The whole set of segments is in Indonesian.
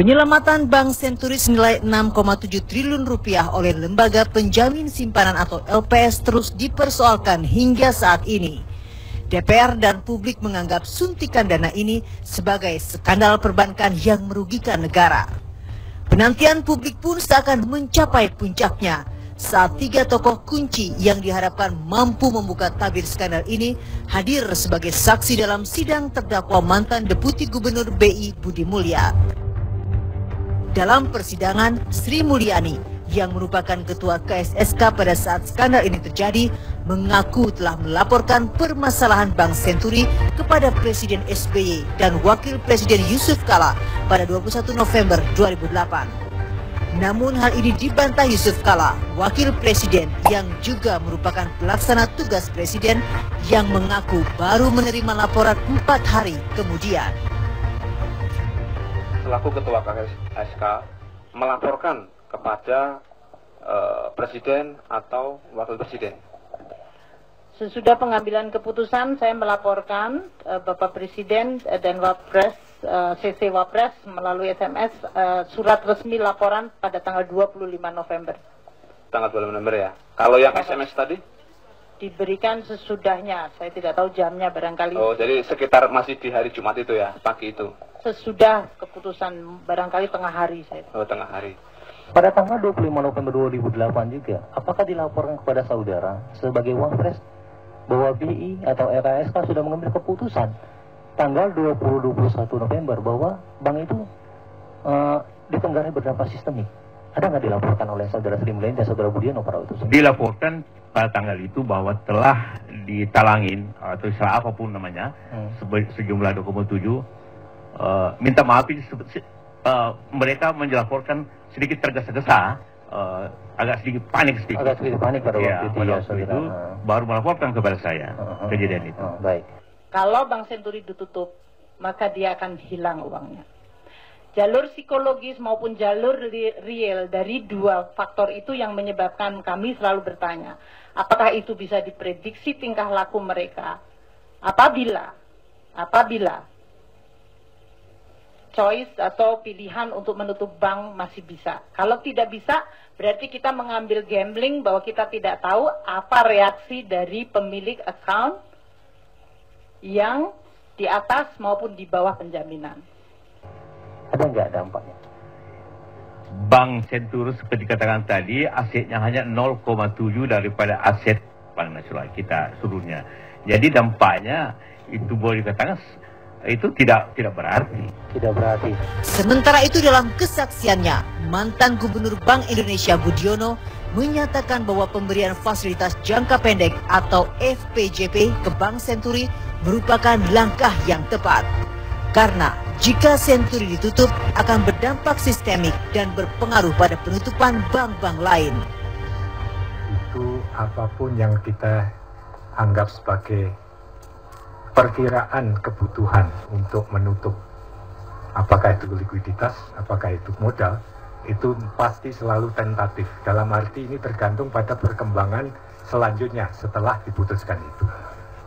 Penyelamatan Bank Senturi senilai 6,7 triliun rupiah oleh Lembaga Penjamin Simpanan atau LPS terus dipersoalkan hingga saat ini. DPR dan publik menganggap suntikan dana ini sebagai skandal perbankan yang merugikan negara. Penantian publik pun seakan mencapai puncaknya saat 3 tokoh kunci yang diharapkan mampu membuka tabir skandal ini hadir sebagai saksi dalam sidang terdakwa mantan Deputi Gubernur BI Budi Mulya. Dalam persidangan, Sri Mulyani yang merupakan ketua KSSK pada saat skandal ini terjadi mengaku telah melaporkan permasalahan Bank Senturi kepada Presiden SBY dan Wakil Presiden Yusuf Kala pada 21 November 2008. Namun hal ini dibantah Yusuf Kala, Wakil Presiden yang juga merupakan pelaksana tugas Presiden yang mengaku baru menerima laporan 4 hari kemudian. Selaku Ketua KSSK melaporkan kepada Presiden atau Wakil Presiden. Sesudah pengambilan keputusan, saya melaporkan Bapak Presiden dan Wapres, CC Wapres melalui SMS surat resmi laporan pada tanggal 25 November. Tanggal 25 November ya. Kalau yang SMS tadi? Diberikan sesudahnya, saya tidak tahu jamnya barangkali. Oh, jadi sekitar masih di hari Jumat itu ya, pagi itu? Sesudah keputusan, barangkali tengah hari saya. Oh, tengah hari. Pada tanggal 25 November 2008 juga, apakah dilaporkan kepada saudara sebagai Wapres bahwa BI atau RASK sudah mengambil keputusan tanggal 20-21 November bahwa bank itu ditenggarai berdampak sistemik? Ada nggak dilaporkan oleh saudara Sri Mulyani dan saudara Budiono pada waktu itu? Dilaporkan pada tanggal itu bahwa telah ditalangin atau istilah apapun namanya sejumlah 2,7 minta maaf ini mereka menjelaporkan sedikit tergesa-gesa, agak sedikit panik pada waktu itu, pada waktu itu baru melaporkan kepada saya kejadian itu. Baik. Kalau Bank Senturi ditutup, maka dia akan hilang uangnya. Jalur psikologis maupun jalur real dari dua faktor itu yang menyebabkan kami selalu bertanya, apakah itu bisa diprediksi tingkah laku mereka apabila choice atau pilihan untuk menutup bank masih bisa. Kalau tidak bisa, berarti kita mengambil gambling bahwa kita tidak tahu apa reaksi dari pemilik account yang di atas maupun di bawah penjaminan. Ada nggak dampaknya? Bank Senturi seperti dikatakan tadi, asetnya hanya 0,7 daripada aset Bank Nasional kita seluruhnya. Jadi dampaknya itu boleh dikatakan itu tidak berarti. Tidak berarti. Sementara itu dalam kesaksiannya, mantan Gubernur Bank Indonesia Budiono menyatakan bahwa pemberian fasilitas jangka pendek atau FPJP ke Bank Senturi merupakan langkah yang tepat. Karena jika Senturi ditutup akan berdampak sistemik dan berpengaruh pada penutupan bank-bank lain. Itu apapun yang kita anggap sebagai perkiraan kebutuhan untuk menutup, apakah itu likuiditas, apakah itu modal, itu pasti selalu tentatif. Dalam arti ini tergantung pada perkembangan selanjutnya setelah diputuskan itu.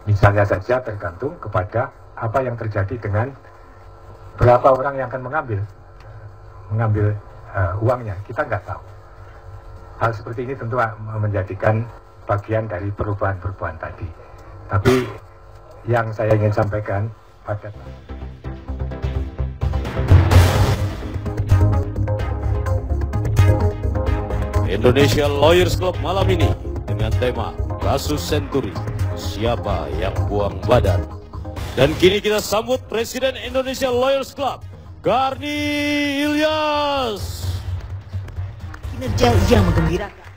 Misalnya saja tergantung kepada apa yang terjadi dengan berapa orang yang akan mengambil uangnya, kita nggak tahu. Hal seperti ini tentu menjadikan bagian dari perubahan-perubahan tadi. Tapi yang saya ingin sampaikan pada Indonesia Lawyers Club malam ini dengan tema Kasus Senturi, Siapa yang Buang Badan. Dan kini kita sambut Presiden Indonesia Lawyers Club, Garni Ilyas. Kinerja yang menggembirakan.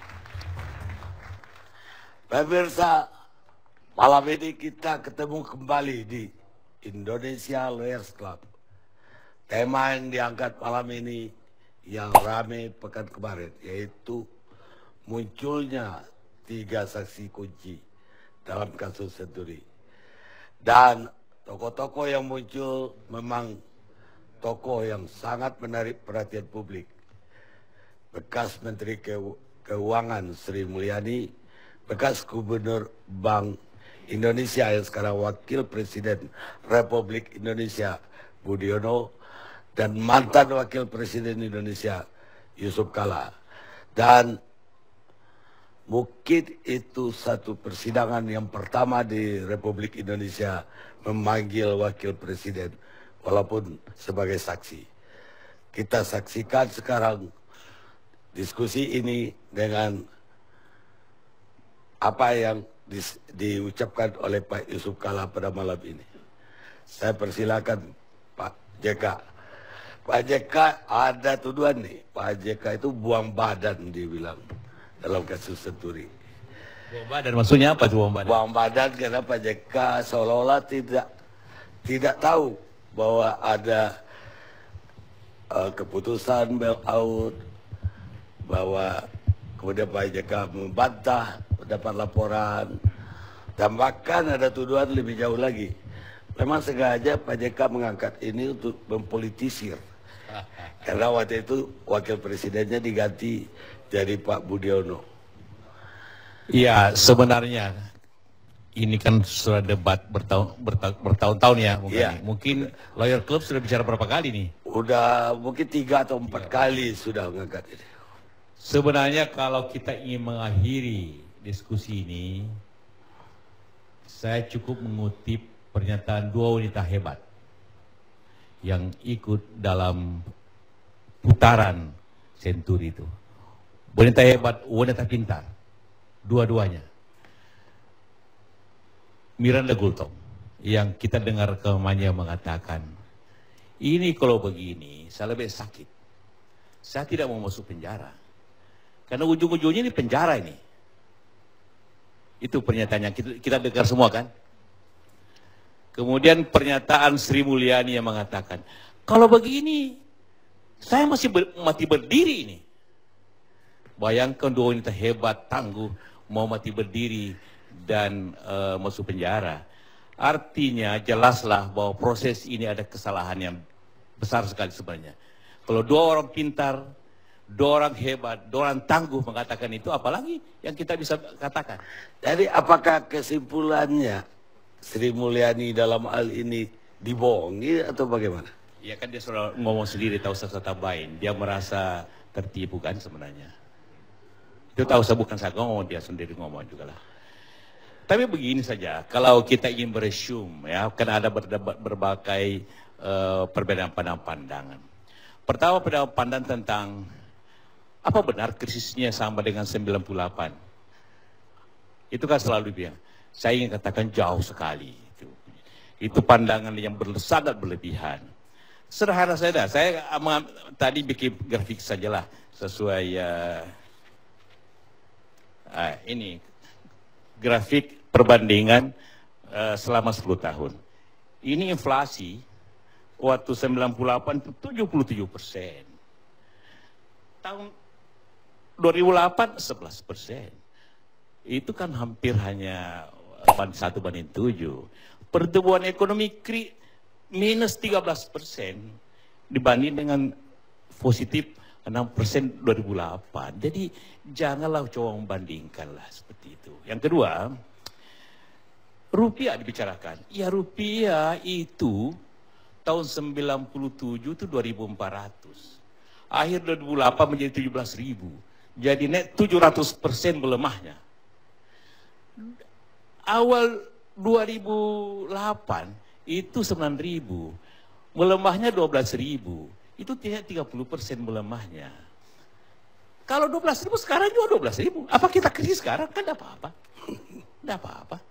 Pemirsa, malam ini kita ketemu kembali di Indonesia Lawyers Club. Tema yang diangkat malam ini yang rame pekan kemarin, yaitu munculnya 3 saksi kunci dalam kasus Senturi. Dan tokoh-tokoh yang muncul memang tokoh yang sangat menarik perhatian publik. Bekas Menteri Keuangan Sri Mulyani, bekas Gubernur Bank Indonesia yang sekarang Wakil Presiden Republik Indonesia Budiono, dan mantan Wakil Presiden Indonesia Yusuf Kala. Dan mungkin itu satu persidangan yang pertama di Republik Indonesia memanggil Wakil Presiden walaupun sebagai saksi. Kita saksikan sekarang diskusi ini dengan apa yang diucapkan oleh Pak Yusuf Kala pada malam ini. Saya persilakan Pak JK. Pak JK ada tuduhan nih, Pak JK itu buang badan dibilang dalam kasus Senturi. Buang badan maksudnya apa tuh buang badan? Buang badan karena Pak JK seolah-olah tidak tahu bahwa ada keputusan bailout, bahwa kemudian Pak JK membantah mendapat laporan, dan bahkan ada tuduhan lebih jauh lagi. Memang sengaja Pak JK mengangkat ini untuk mempolitisir. Karena waktu itu wakil presidennya diganti jadi Pak Budiono. Iya, sebenarnya ini kan sudah debat bertahun-tahun ya. Mungkin Lawyer Club sudah bicara berapa kali nih? Udah mungkin 3 atau 4 kali sudah mengangkat ini. Sebenarnya kalau kita ingin mengakhiri diskusi ini, saya cukup mengutip pernyataan 2 wanita hebat yang ikut dalam putaran Senturi itu. Wanita hebat, wanita pintar, dua-duanya. Miranda Gultom yang kita dengar kemanya mengatakan, ini kalau begini saya lebih sakit. Saya tidak mau masuk penjara. Karena ujung-ujungnya ini penjara ini. Itu pernyataannya kita dengar semua kan. Kemudian pernyataan Sri Mulyani yang mengatakan, kalau begini, saya masih mati berdiri ini. Bayangkan 2 wanita hebat, tangguh, mau mati berdiri dan masuk penjara. Artinya jelaslah bahwa proses ini ada kesalahan yang besar sekali sebenarnya. Kalau 2 orang pintar, 2 orang hebat, 2 orang tangguh mengatakan itu, apalagi yang kita bisa katakan. Jadi apakah kesimpulannya Sri Mulyani dalam hal ini dibohongi atau bagaimana? Ya kan dia sudah ngomong sendiri, tahu saya tambahin. Dia merasa tertipu kan sebenarnya. Itu tahu saya, bukan saya ngomong, dia sendiri ngomong juga lah. Tapi begini saja, kalau kita ingin beresume ya, kan ada berbagai perbedaan pandangan. Pertama pandangan tentang apa benar krisisnya sama dengan 98. Itu kan selalu bilang. Saya ingin katakan jauh sekali. Itu pandangan yang sangat berlebihan. Sederhana saja, saya tadi bikin grafik sajalah sesuai ini grafik perbandingan selama 10 tahun. Ini inflasi waktu 98 itu 77%. Tahun 2008 11%. Itu kan hampir hanya 1:7. Pertumbuhan ekonomi minus 13% dibanding dengan positif 6% 2008. Jadi janganlah coba membandingkanlah seperti itu. Yang kedua, rupiah dibicarakan. Ya rupiah itu tahun 97 itu 2.400. Akhir 2008 menjadi 17.000. Jadi net 700% melemahnya. Awal 2008 itu 9.000, melemahnya 12.000, itu 30% melemahnya. Kalau 12.000 sekarang juga 12.000, apa kita krisis sekarang? Kan tidak apa-apa, tidak apa-apa.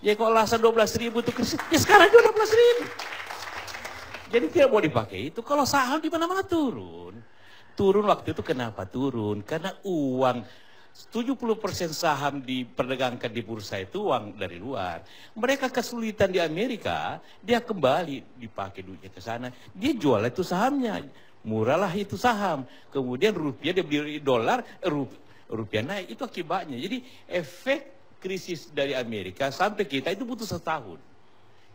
Ya kalau alasan 12.000 itu krisis, ya sekarang juga 12.000. Jadi tidak mau dipakai itu. Kalau saham di mana-mana turun. Turun waktu itu kenapa turun? Karena uang 70% saham diperdagangkan di bursa itu uang dari luar. Mereka kesulitan di Amerika, dia kembali dipakai duitnya ke sana. Dia jual itu sahamnya, murahlah itu saham. Kemudian rupiah dia beli dolar, rupiah naik. Itu akibatnya. Jadi efek krisis dari Amerika sampai kita itu butuh 1 tahun.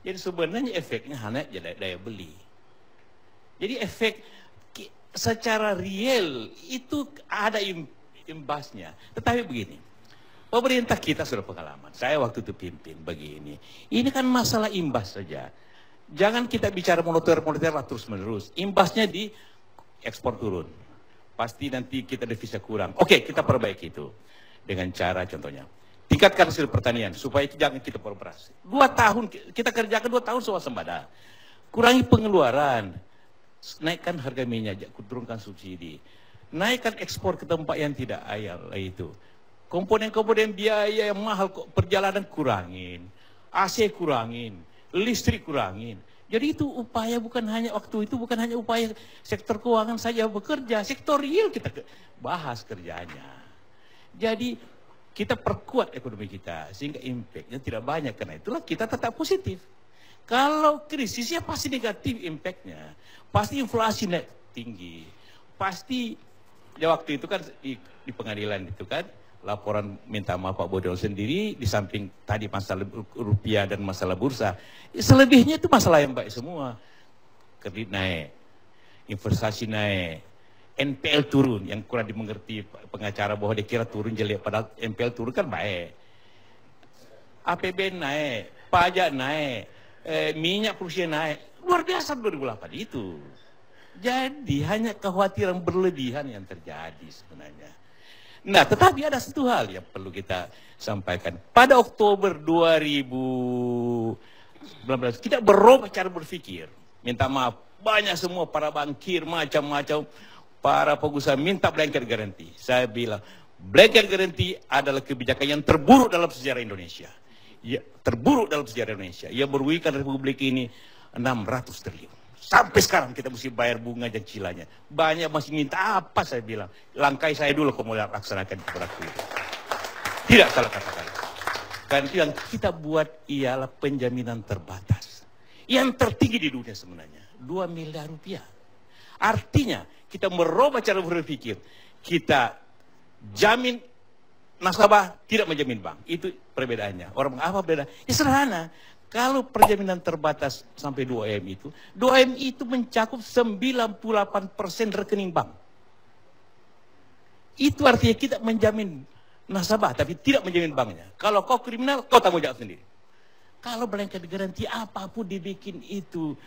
Jadi sebenarnya efeknya hanya daya beli. Jadi efek secara real itu ada imbasnya. Tetapi begini, pemerintah kita sudah pengalaman. Saya waktu itu pimpin begini. Ini kan masalah imbas saja. Jangan kita bicara moneter lah terus-menerus. Imbasnya di ekspor turun. Pasti nanti kita devisa kurang. Oke, kita perbaiki itu. Dengan cara contohnya. Tingkatkan hasil pertanian. Supaya itu jangan kita beroperasi. 2 tahun, kita kerjakan 2 tahun swasembada. Kurangi pengeluaran. Naikkan harga minyak, turunkan subsidi. Naikkan ekspor ke tempat yang tidak ayal itu. Komponen-komponen biaya yang mahal, perjalanan kurangin. AC kurangin. Listrik kurangin. Jadi itu upaya bukan hanya waktu itu, bukan hanya upaya sektor keuangan saja bekerja, sektor real kita bahas kerjanya. Jadi kita perkuat ekonomi kita sehingga impactnya tidak banyak, karena itulah kita tetap positif. Kalau krisisnya pasti negatif impactnya, pasti inflasi naik tinggi, pasti ya waktu itu kan di pengadilan itu kan. Laporan minta maaf Pak Bodol sendiri, di samping tadi masalah rupiah dan masalah bursa. Selebihnya itu masalah yang baik semua. Kredit naik, investasi naik, NPL turun, yang kurang dimengerti pengacara bahwa dia kira turun jelek, padahal NPL turun kan baik. APBN naik, pajak naik, minyak Rusia naik. Luar biasa 2008 itu. Jadi hanya kekhawatiran berlebihan yang terjadi sebenarnya. Nah, tetapi ada satu hal yang perlu kita sampaikan. Pada Oktober 2019, kita berubah cara berpikir. Minta maaf, banyak semua para bankir, macam-macam, para pengusaha minta blanket guarantee. Saya bilang, blanket guarantee adalah kebijakan yang terburuk dalam sejarah Indonesia. Ya, terburuk dalam sejarah Indonesia. Ia merugikan Republik ini 600 triliun. Sampai sekarang kita mesti bayar bunga dan cicilannya. Banyak masih minta apa saya bilang. Langkai saya dulu kalau mau laksanakan itu. Tidak salah katakan. Karena itu yang kita buat ialah penjaminan terbatas. Yang tertinggi di dunia sebenarnya. 2 miliar rupiah. Artinya kita merubah cara berpikir. Kita jamin nasabah, tidak menjamin bank. Itu perbedaannya. Orang apa beda? Ya sederhana. Kalau perjaminan terbatas sampai 2M itu, 2M itu mencakup 98% rekening bank. Itu artinya kita menjamin nasabah, tapi tidak menjamin banknya. Kalau kau kriminal, kau tanggung jawab sendiri. Kalau blanket garansi apapun dibikin itu,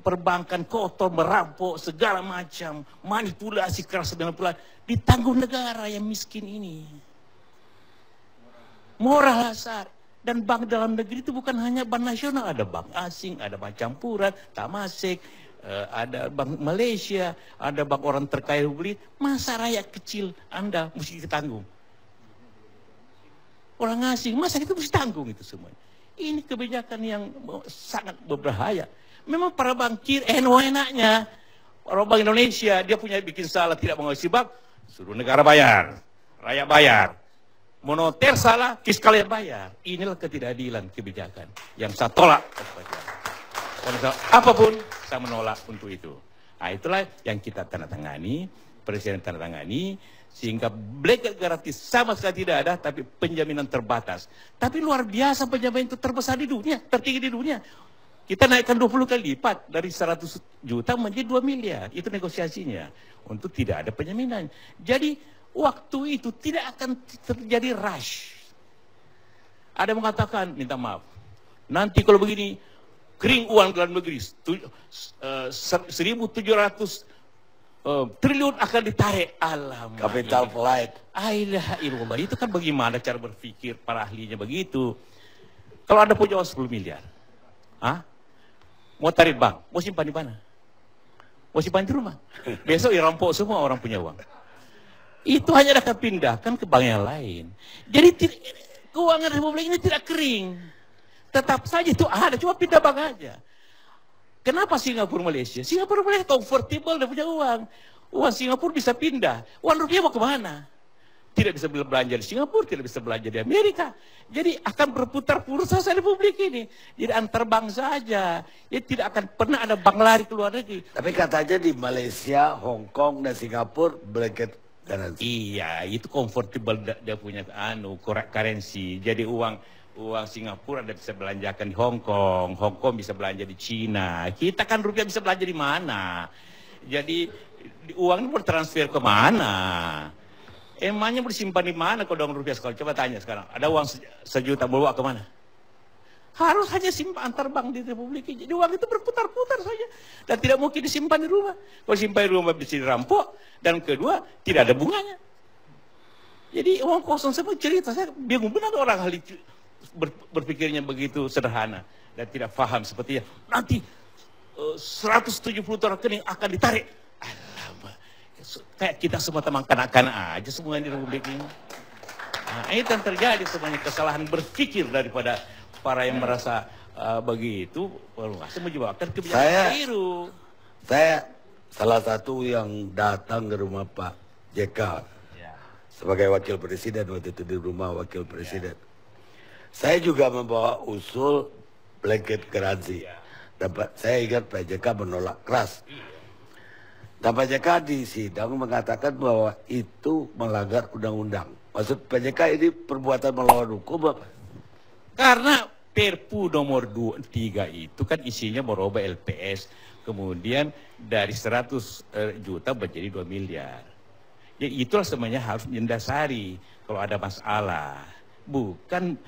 perbankan kotor, merampok, segala macam, manipulasi keras dengan pula, ditanggung negara yang miskin ini. Moral dasar. Dan bank dalam negeri itu bukan hanya bank nasional, ada bank asing, ada bank campuran, Tamasek, ada bank Malaysia, ada bank orang terkaya beli. Masa rakyat kecil Anda mesti ditanggung? Orang asing, masa itu mesti tanggung itu semua? Ini kebijakan yang sangat berbahaya. Memang para bankir enaknya, orang bank Indonesia dia punya bikin salah tidak mengawasi bank, suruh negara bayar, rakyat bayar. Moneter salah, fiskal yang bayar. Inilah ketidakadilan kebijakan yang saya tolak. Apapun saya menolak untuk itu. Nah, itulah yang kita tandatangani, Presiden tandatangani, sehingga blanket gratis sama sekali tidak ada, tapi penjaminan terbatas. Tapi luar biasa penjaminan itu terbesar di dunia, tertinggi di dunia. Kita naikkan 20 kali lipat dari 100 juta menjadi 2 miliar. Itu negosiasinya untuk tidak ada penjaminan. Jadi waktu itu tidak akan terjadi rush. Ada mengatakan, minta maaf, nanti kalau begini, kering uang dalam negeri, 1.700 triliun akan ditarik. Alamak. Capital flight. Ailah, itu kan bagaimana cara berpikir para ahlinya begitu. Kalau Anda punya uang 10 miliar, mau tarik bank, mau simpan di mana? Mau simpan di rumah. Besok dirampok semua orang punya uang. Itu hanya akan pindahkan ke bank yang lain. Jadi keuangan Republik ini tidak kering. Tetap saja itu ada, cuma pindah bank aja. Kenapa Singapura Malaysia? Singapura Malaysia comfortable, dia punya uang. Uang Singapura bisa pindah. Uang rupiah mau kemana? Tidak bisa belanja di Singapura, tidak bisa belanja di Amerika. Jadi akan berputar bursa Republik ini. Jadi antar bank saja. Jadi tidak akan pernah ada bank lari ke luar negeri. Tapi katanya di Malaysia, Hong Kong, dan Singapura blanket garansi. Iya, itu comfortable dia punya currency. Jadi uang Singapura Anda bisa belanjakan di Hong Kong bisa belanja di Cina. Kita kan rupiah bisa belanja di mana? Jadi uang ini bertransfer ke mana? Emangnya bersimpan di mana kalau uang rupiah sekarang? Coba tanya sekarang. Ada uang 1 juta bawa ke mana? Harus hanya simpan antar bank di Republik ini. Jadi uang itu berputar-putar saja. Dan tidak mungkin disimpan di rumah. Kalau simpan di rumah bisa dirampok. Dan kedua, tidak ada bunganya. Jadi uang kosong semua cerita. Saya bingung benar orang ahli berpikirnya begitu sederhana. Dan tidak paham sepertinya. Nanti 170 rekening akan ditarik. Alamak. Kayak kita semua teman kanak-kanak aja semua di Republik ini. Nah, ini yang terjadi semuanya kesalahan berpikir daripada para yang merasa begitu, saya menyebabkan kebijakan keliru. Saya salah satu yang datang ke rumah Pak JK sebagai wakil presiden waktu itu di rumah wakil presiden. Saya juga membawa usul blanket garansi. Dan saya ingat Pak JK menolak keras. Dan Pak JK di sidang mengatakan bahwa itu melanggar undang-undang. Maksud Pak JK ini perbuatan melawan hukum apa? Karena Perpu nomor 23 itu kan isinya merubah LPS. Kemudian dari 100 juta menjadi 2 miliar. Ya itulah semuanya harus mendasari kalau ada masalah. Bukan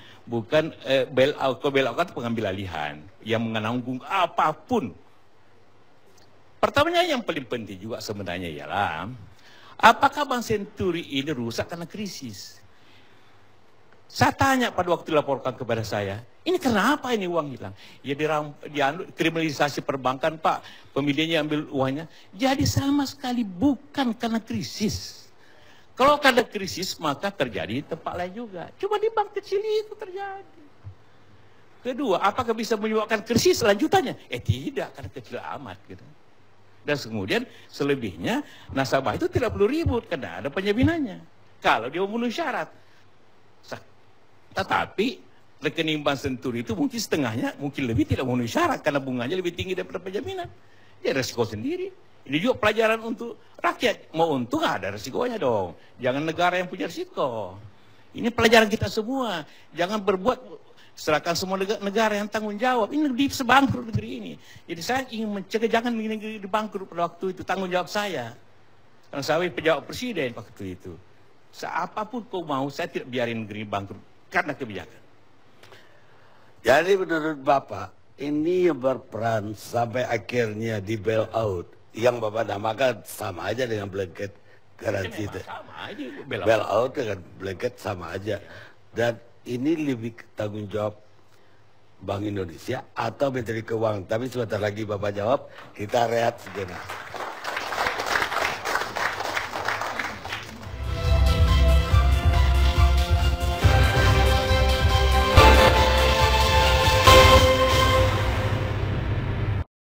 bailout. Kalau bailout kan pengambil alihan yang menanggung apapun. Pertamanya yang paling penting juga sebenarnya ialah apakah Bank Senturi ini rusak karena krisis? Saya tanya pada waktu dilaporkan kepada saya, ini kenapa ini uang hilang? Ya kriminalisasi perbankan Pak, pemilihannya ambil uangnya. Jadi sama sekali bukan karena krisis. Kalau karena krisis maka terjadi di tempat lain juga. Cuma di bank kecil itu terjadi. Kedua, apakah bisa menyebabkan krisis lanjutannya? Tidak, karena kecil amat gitu. Dan kemudian selebihnya nasabah itu tidak perlu ribut karena ada penjaminannya. Kalau dia memenuhi syarat. Tetapi rekening Bank Senturi itu mungkin setengahnya, mungkin lebih tidak memenuhi syarat karena bunganya lebih tinggi daripada penjaminan. Ya resiko sendiri. Ini juga pelajaran untuk rakyat. Mau untung ada resikonya dong. Jangan negara yang punya resiko. Ini pelajaran kita semua. Jangan berbuat serahkan semua negara yang tanggung jawab. Ini lebih sebangkrut negeri ini. Jadi saya ingin mencegah jangan negeri dibangkrut pada waktu itu. Tanggung jawab saya. Karena saya pejabat presiden waktu itu. Apapun kau mau, saya tidak biarin negeri bangkrut. Karena kebijakan. Jadi menurut Bapak, ini yang berperan sampai akhirnya di bailout. Yang Bapak namakan sama aja dengan blanket garansi itu. Sama aja bailout dengan blanket sama aja. Dan ini lebih tanggung jawab Bank Indonesia atau Menteri Keuangan. Tapi sebentar lagi Bapak jawab, kita rehat sejenak.